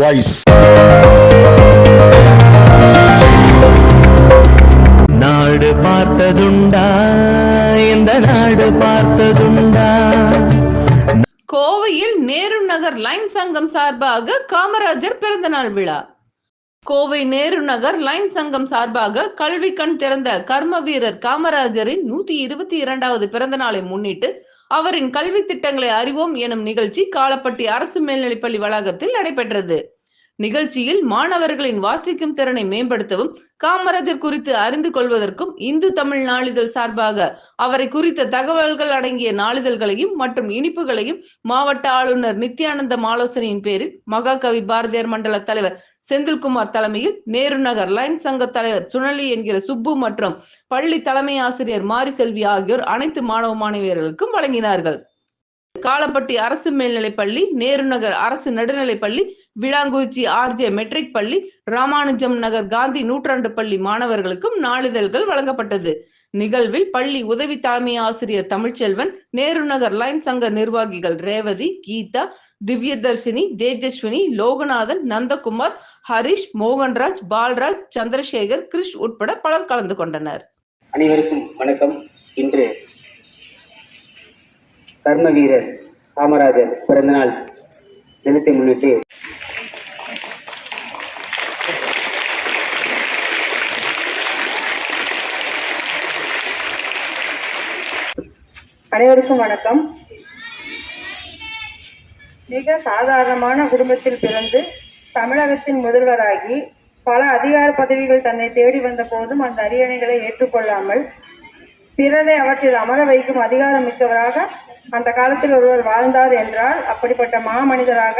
Voice. நாடு பார்த்ததுண்டா, இந்த நாடு பார்த்ததுண்டா. கோவையில் நேரு நகர் லைன் சங்கம் சார்பாக காமராஜர் பிறந்தநாள் விழா. கோவை நேரு நகர் லைன் சங்கம் சார்பாக கல்வி கண் திறந்த கர்ம வீரர் காமராஜரின் 122வது பிறந்த நாளை முன்னிட்டு அவரின் கல்வி திட்டங்களை அறிவோம் எனும் நிகழ்ச்சி காலப்பட்டி அரசு மேல்நிலைப்பள்ளி வளாகத்தில் நடைபெற்றது. நிகழ்ச்சியில் மாணவர்களின் வாசிக்கும் திறனை மேம்படுத்தவும், காமராஜர் குறித்து அறிந்து கொள்வதற்கும் இந்து தமிழ் நாளிதழ் சார்பாக அவரை குறித்த தகவல்கள் அடங்கிய நாளிதழ்களையும் மற்றும் இனிப்புகளையும் மாவட்ட ஆளுநர் நித்யானந்தம் ஆலோசனையின் பேரில் மகாகவி பாரதியார் மண்டல தலைவர் செந்தில்குமார் தலைமையில் நேரு நகர் லைன் சங்க தலைவர் சுனலி என்கிற சுப்பு மற்றும் பள்ளி தலைமை ஆசிரியர் மாரிசெல்வி ஆகியோர் அனைத்து மாணவ மாணவியர்களுக்கும் வழங்கினார்கள். காலப்பட்டி அரசு மேல்நிலைப்பள்ளி, நேரு நகர் அரசு நடுநிலைப்பள்ளி, விளாங்குறிச்சி ஆர்ஜே மெட்ரிக் பள்ளி, ராமானுஜம் நகர் காந்தி நூற்றாண்டு பள்ளி மாணவர்களுக்கும் நாளிதழ்கள் வழங்கப்பட்டது. நிகழ்வில் பள்ளி உதவி தலைமை ஆசிரியர் தமிழ்ச்செல்வன், நேரு நகர் லைன் சங்க நிர்வாகிகள் ரேவதி, கீதா, திவ்யதர்ஷினி, தேஜஸ்வினி, லோகநாதன், நந்தகுமார், ஹரிஷ், மோகன்ராஜ், பால்ராஜ், சந்திரசேகர், கிருஷ் உட்பட பலர் கலந்து கொண்டனர். அனைவருக்கும் வணக்கம். இன்று கர்ம வீரர் காமராஜர் பிறந்தநாள் தினத்தை முன்னிட்டு அனைவருக்கும் வணக்கம். மிக சாதாரணமான குடும்பத்தில் பிறந்து தமிழகத்தின் முதல்வராகி பல அதிகார பதவிகள் தன்னை தேடி வந்த போதும் அந்த அரியணைகளை ஏற்றுக்கொள்ளாமல் பிறரை அவற்றில் அமர வைக்கும் அதிகாரம் மிக்கவராக அந்த காலத்தில் ஒருவர் வாழ்ந்தார் என்றால் அப்படிப்பட்ட மாமனிதராக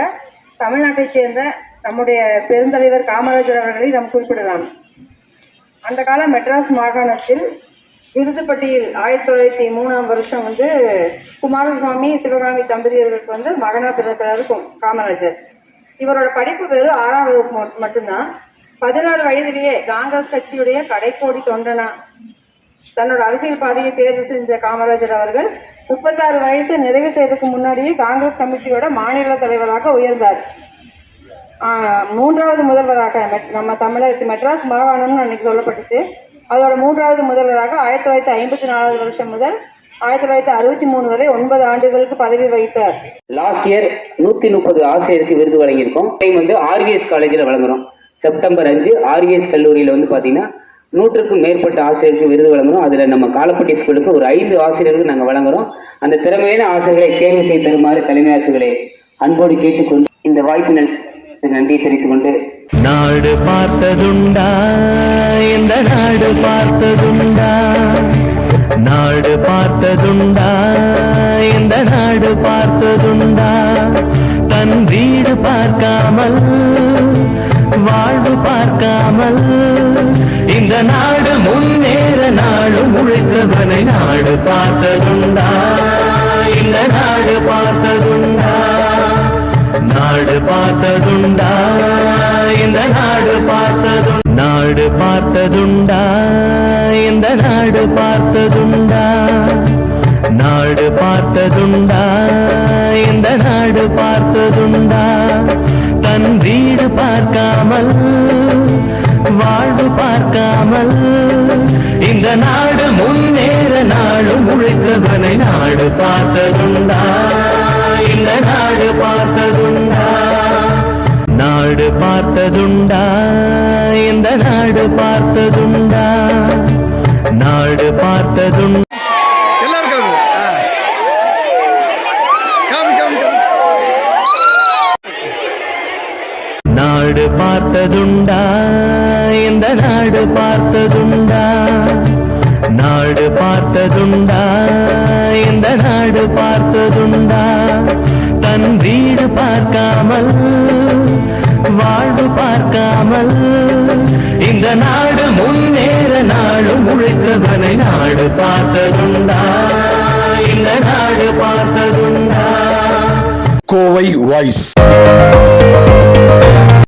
தமிழ்நாட்டைச் சேர்ந்த நம்முடைய பெருந்தலைவர் காமராஜர் அவர்களை நாம் குறிப்பிடலாம். அந்த கால மெட்ராஸ் மாகாணத்தில் விருதுப்பட்டியில் 1903 குமாரசுவாமி சிவகாமி தம்பதியர்களுக்கு மகனா பிறக்கிறாரு காமராஜர். இவரோட படிப்பு வெறும் 6ஆம் வகுப்பு மட்டும்தான். 16 வயதிலேயே காங்கிரஸ் கட்சியுடைய கடைக்கோடி தொண்டனா தன்னோட அரசியல் பாதையை தேர்வு செஞ்ச காமராஜர் அவர்கள் 36 வயசு நிறைவு செய்வதற்கு முன்னாடியே காங்கிரஸ் கமிட்டியோட மாநில தலைவராக உயர்ந்தார். 3வது முதல்வராக நம்ம தமிழகத்து மெட்ராஸ் மாகாணம்னு அன்னைக்கு சொல்லப்பட்டுச்சு. அதோட 3வது முதல்வராக 1954 முதல் 1963 வரை 9 ஆண்டுகளுக்கு பதவி வகித்தார். லாஸ்ட் இயர் 130 ஆசிரியருக்கு விருது வழங்கியிருக்கோம். ஆர்விஎஸ் காலேஜில் வழங்குறோம். செப்டம்பர் 5 ஆர்விஎஸ் கல்லூரியில் பார்த்தீங்கன்னா 100க்கும் மேற்பட்ட ஆசிரியருக்கு விருது வழங்குறோம். அதில் நம்ம காலப்பட்டி ஸ்கூலுக்கு ஒரு 5 ஆசிரியருக்கு நாங்கள் வழங்குறோம். அந்த திறமையான ஆசிரியர்களை தேர்வு செய்து தருமாறு தலைமை ஆசிரியர்களை அன்போடு கேட்டுக்கொண்டு இந்த வாய்ப்பு நன்றி தெரிவித்துக் கொண்டு, நாடு பார்த்ததுண்டா, இந்த நாடு பார்த்ததுண்டா. நாடு பார்த்ததுண்டா, இந்த நாடு பார்த்ததுண்டா. தன் வீடு பார்க்காமல் வாழ்வு பார்க்காமல் இந்த நாடு முன்னேற நாடும் உழைத்தவனை நாடு பார்த்ததுண்டா, இந்த நாடு பார்த்ததுண்டா. நாடு பார்த்ததுண்டா, இந்த நாடு பார்த்ததுண்டா. நாடு பார்த்ததுண்டா, இந்த நாடு பார்த்ததுண்டா. நாடு பார்த்ததுண்டா, இந்த நாடு பார்த்ததுண்டா. தன் வீடு பார்க்காமல் வாழ்வு பார்க்காமல் இந்த நாடு முன்னேற நாடும் உழைத்தவனை நாடு பார்த்ததுண்டா, இந்த நாடு பார்த்ததுண்டா. நாடு பார்த்ததுண்டா, இந்த நாடு பார்த்ததுண்டா. நாடு பார்த்ததுண்டா. நாடு பார்த்ததுண்டா, இந்த நாடு பார்த்ததுண்டா. நாடு பார்த்ததுண்டா, இந்த நாடு பார்த்ததுண்டா. தன் வீடு பார்க்காமல் வாழ்வு பார்க்காமல் இந்த நாடு முன்னேற நாடும் உழைத்தவனை நாடு பார்த்ததுண்டா, இந்த நாடு பார்த்ததுண்டா. கோவை வாய்ஸ்.